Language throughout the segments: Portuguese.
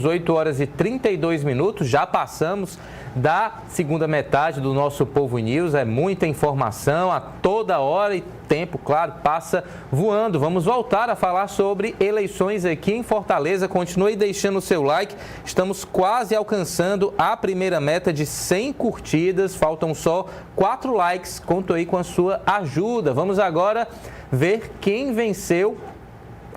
18 horas e 32 minutos, já passamos da segunda metade do nosso Povo News, é muita informação a toda hora e tempo, claro, passa voando. Vamos voltar a falar sobre eleições aqui em Fortaleza. Continue deixando o seu like, estamos quase alcançando a primeira meta de 100 curtidas, faltam só 4 likes, conto aí com a sua ajuda. Vamos agora ver quem venceu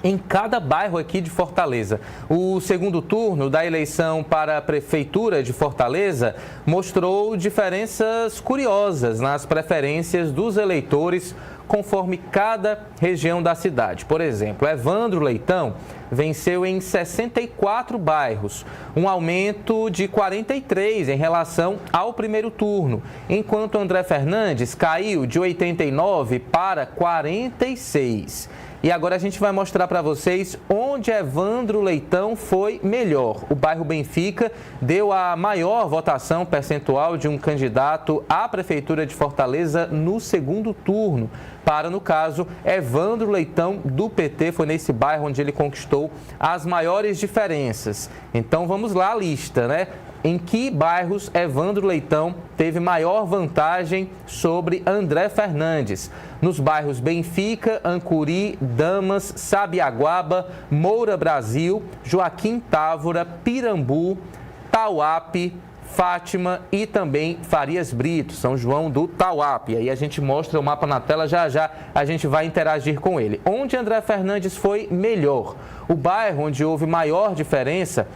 em cada bairro aqui de Fortaleza. O segundo turno da eleição para a Prefeitura de Fortaleza mostrou diferenças curiosas nas preferências dos eleitores conforme cada região da cidade. Por exemplo, Evandro Leitão venceu em 64 bairros, um aumento de 43 em relação ao primeiro turno, enquanto André Fernandes caiu de 89 para 46. E agora a gente vai mostrar para vocês onde Evandro Leitão foi melhor. O bairro Benfica deu a maior votação percentual de um candidato à Prefeitura de Fortaleza no segundo turno. Para, no caso, Evandro Leitão, do PT, foi nesse bairro onde ele conquistou as maiores diferenças. Então vamos lá a lista, né? Em que bairros Evandro Leitão teve maior vantagem sobre André Fernandes? Nos bairros Benfica, Ancuri, Damas, Sabiaguaba, Moura Brasil, Joaquim Távora, Pirambu, Tauape, Fátima e também Farias Brito, São João do Tauape. Aí a gente mostra o mapa na tela, já já a gente vai interagir com ele. Onde André Fernandes foi melhor? O bairro onde houve maior diferença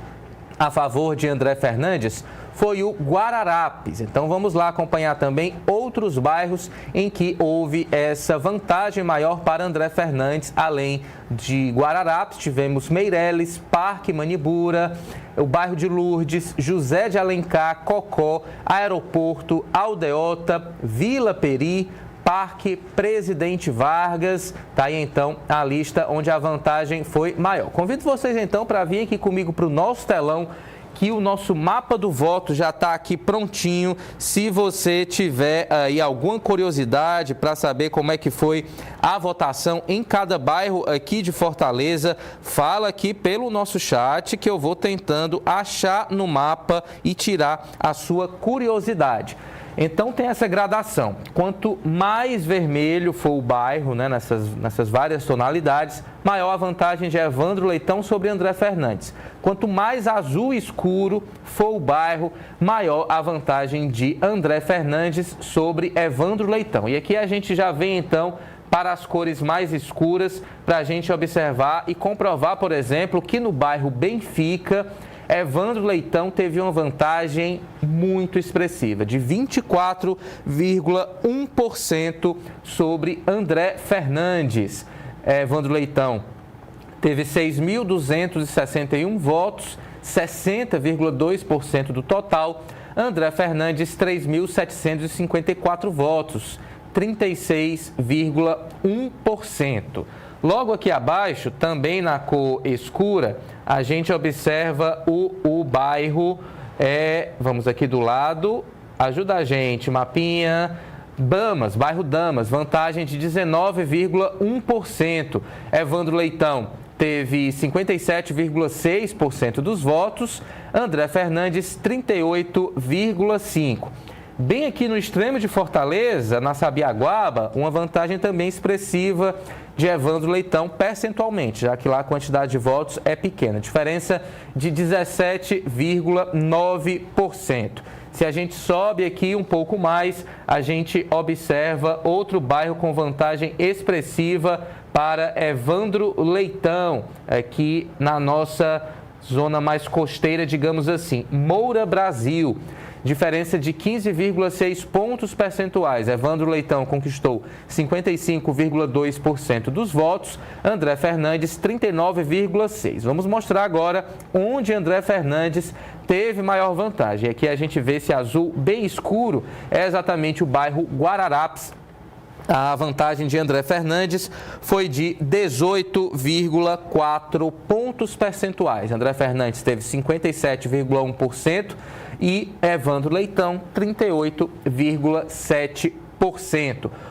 a favor de André Fernandes foi o Guararapes. Então vamos lá acompanhar também outros bairros em que houve essa vantagem maior para André Fernandes. Além de Guararapes, tivemos Meireles, Parque Manibura, o bairro de Lourdes, José de Alencar, Cocó, Aeroporto, Aldeota, Vila Peri, Parque Presidente Vargas. Tá aí então a lista onde a vantagem foi maior. Convido vocês então para vir aqui comigo para o nosso telão, que o nosso mapa do voto já está aqui prontinho. Se você tiver aí alguma curiosidade para saber como é que foi a votação em cada bairro aqui de Fortaleza, fala aqui pelo nosso chat que eu vou tentando achar no mapa e tirar a sua curiosidade. Então tem essa gradação. Quanto mais vermelho for o bairro, né, nessas várias tonalidades, maior a vantagem de Evandro Leitão sobre André Fernandes. Quanto mais azul escuro for o bairro, maior a vantagem de André Fernandes sobre Evandro Leitão. E aqui a gente já vem então para as cores mais escuras, para a gente observar e comprovar, por exemplo, que no bairro Benfica, Evandro Leitão teve uma vantagem muito expressiva, de 24,1% sobre André Fernandes. Evandro Leitão teve 6.261 votos, 60,2% do total. André Fernandes, 3.754 votos, 36,1%. Logo aqui abaixo, também na cor escura, a gente observa o bairro, vamos aqui do lado, ajuda a gente, mapinha, Damas, bairro Damas, vantagem de 19,1%. Evandro Leitão teve 57,6% dos votos, André Fernandes 38,5%. Bem aqui no extremo de Fortaleza, na Sabiaguaba, uma vantagem também expressiva de Evandro Leitão percentualmente, já que lá a quantidade de votos é pequena, diferença de 17,9%. Se a gente sobe aqui um pouco mais, a gente observa outro bairro com vantagem expressiva para Evandro Leitão, aqui na nossa zona mais costeira, digamos assim, Moura Brasil. Diferença de 15,6 pontos percentuais. Evandro Leitão conquistou 55,2% dos votos, André Fernandes 39,6%. Vamos mostrar agora onde André Fernandes teve maior vantagem. Aqui a gente vê esse azul bem escuro, é exatamente o bairro Guararapes. A vantagem de André Fernandes foi de 18,4 pontos percentuais. André Fernandes teve 57,1% e Evandro Leitão 38,7%.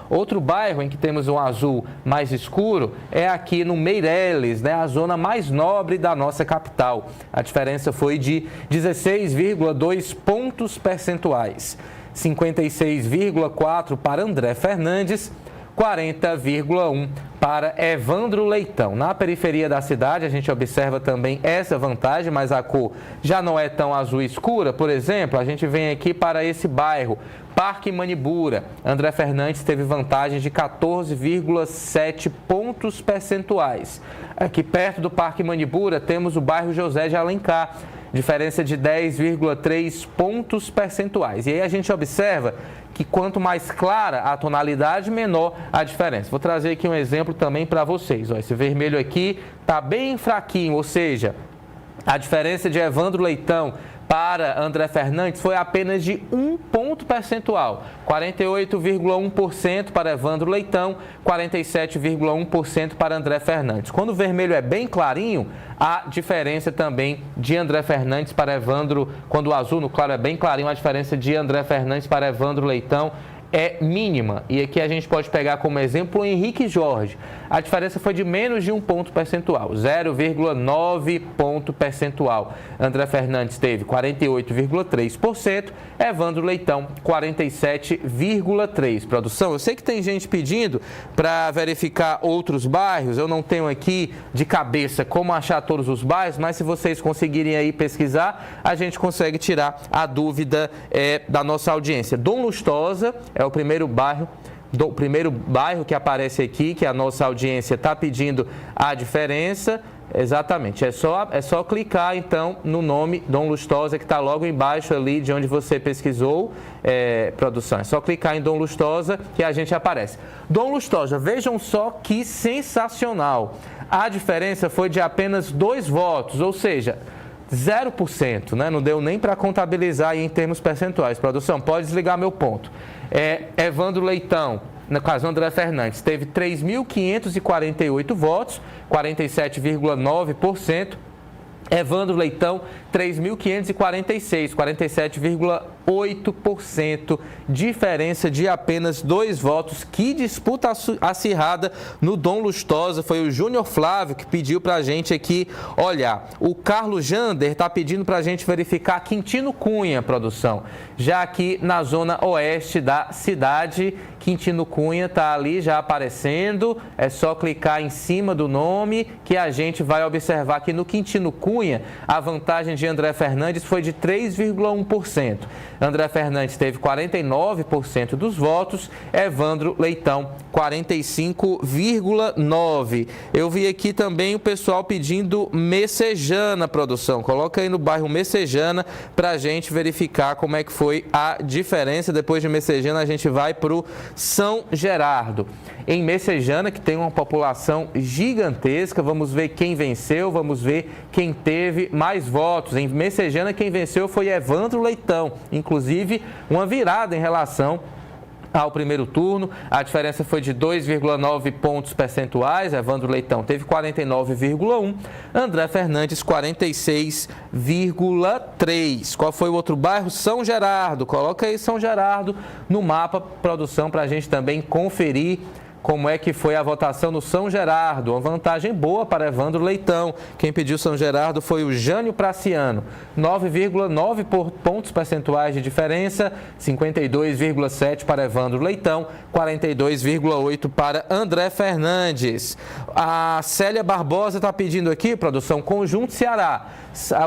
Outro bairro em que temos um azul mais escuro é aqui no Meireles, né, a zona mais nobre da nossa capital. A diferença foi de 16,2 pontos percentuais. 56,4 para André Fernandes, 40,1 para Evandro Leitão. Na periferia da cidade, a gente observa também essa vantagem, mas a cor já não é tão azul escura. Por exemplo, a gente vem aqui para esse bairro, Parque Manibura. André Fernandes teve vantagem de 14,7 pontos percentuais. Aqui perto do Parque Manibura, temos o bairro José de Alencar, diferença de 10,3 pontos percentuais. E aí a gente observa que quanto mais clara a tonalidade, menor a diferença. Vou trazer aqui um exemplo também para vocês. Ó, esse vermelho aqui está bem fraquinho, ou seja, a diferença de Evandro Leitão para André Fernandes foi apenas de 1 ponto percentual. 48,1% para Evandro Leitão, 47,1% para André Fernandes. Quando o vermelho é bem clarinho, a diferença também de André Fernandes para Evandro, quando o azul no claro é bem clarinho, a diferença de André Fernandes para Evandro Leitão é mínima. E aqui a gente pode pegar como exemplo o Henrique Jorge. A diferença foi de menos de 1 ponto percentual, 0,9 ponto percentual. André Fernandes teve 48,3%, Evandro Leitão 47,3%. Produção, eu sei que tem gente pedindo para verificar outros bairros, eu não tenho aqui de cabeça como achar todos os bairros, mas se vocês conseguirem aí pesquisar, a gente consegue tirar a dúvida da nossa audiência. Dom Lustosa é o primeiro bairro que aparece aqui, que a nossa audiência está pedindo a diferença. Exatamente, é só clicar então no nome Dom Lustosa, que está logo embaixo ali de onde você pesquisou, produção. É só clicar em Dom Lustosa que a gente aparece. Dom Lustosa, vejam só que sensacional. A diferença foi de apenas 2 votos, ou seja, 0%, né? Não deu nem para contabilizar aí em termos percentuais. Produção, pode desligar meu ponto. Evandro Leitão, no caso André Fernandes, teve 3.548 votos, 47,9%. Evandro Leitão, 3.546, 47,8%, diferença de apenas 2 votos. Que disputa acirrada no Dom Lustosa. Foi o Júnior Flávio que pediu para a gente aqui olhar. O Carlos Jander está pedindo para a gente verificar Quintino Cunha, produção. Já aqui na zona oeste da cidade, Quintino Cunha está ali já aparecendo. É só clicar em cima do nome que a gente vai observar que no Quintino Cunha a vantagem de André Fernandes foi de 3,1%. André Fernandes teve 49% dos votos, Evandro Leitão 45,9%. Eu vi aqui também o pessoal pedindo Messejana, produção. Coloca aí no bairro Messejana para a gente verificar como é que foi a diferença. Depois de Messejana a gente vai para o São Gerardo. Em Messejana, que tem uma população gigantesca, vamos ver quem venceu, vamos ver quem teve mais votos. Em Messejana, quem venceu foi Evandro Leitão, inclusive uma virada em relação ao primeiro turno. A diferença foi de 2,9 pontos percentuais. Evandro Leitão teve 49,1%, André Fernandes 46,3%. Qual foi o outro bairro? São Gerardo. Coloca aí São Gerardo no mapa, produção, para a gente também conferir como é que foi a votação no São Gerardo. Uma vantagem boa para Evandro Leitão. Quem pediu São Gerardo foi o Jânio Praciano. 9,9 pontos percentuais de diferença, 52,7 para Evandro Leitão, 42,8 para André Fernandes. A Célia Barbosa está pedindo aqui, produção, Conjunto Ceará.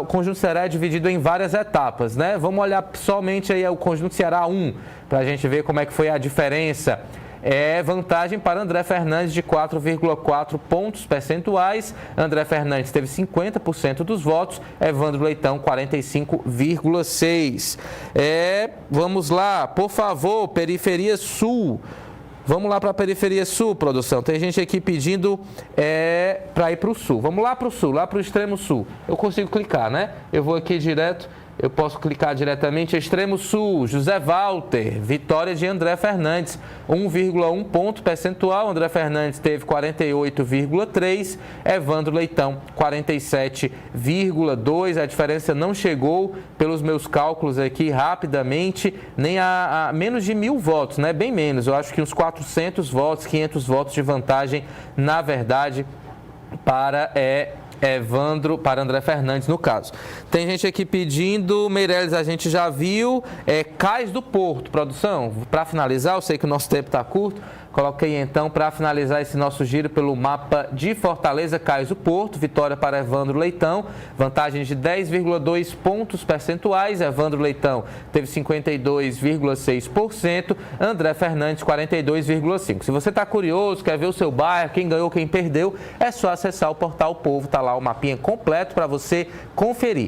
O Conjunto Ceará é dividido em várias etapas, né? Vamos olhar somente aí o Conjunto Ceará 1, para a gente ver como é que foi a diferença. Vantagem para André Fernandes de 4,4 pontos percentuais. André Fernandes teve 50% dos votos, Evandro Leitão 45,6%. Vamos lá, por favor, Periferia Sul. Vamos lá para a Periferia Sul, produção. Tem gente aqui pedindo para ir para o Sul. Vamos lá para o Sul, lá para o extremo Sul. Eu consigo clicar, né? Eu vou aqui direto eu posso clicar diretamente. Extremo Sul, José Walter, vitória de André Fernandes, 1,1 ponto percentual. André Fernandes teve 48,3, Evandro Leitão 47,2. A diferença não chegou, pelos meus cálculos aqui rapidamente, nem a menos de 1.000 votos, né? Bem menos, eu acho que uns 400 votos, 500 votos de vantagem, na verdade, para para André Fernandes, no caso. Tem gente aqui pedindo, Meirelles, a gente já viu, Cais do Porto, produção, para finalizar, eu sei que o nosso tempo está curto, coloquei então para finalizar esse nosso giro pelo mapa de Fortaleza, Cais do Porto, vitória para Evandro Leitão, vantagem de 10,2 pontos percentuais, Evandro Leitão teve 52,6%, André Fernandes 42,5%. Se você está curioso, quer ver o seu bairro, quem ganhou, quem perdeu, é só acessar o portal Povo, está lá o mapinha completo para você conferir.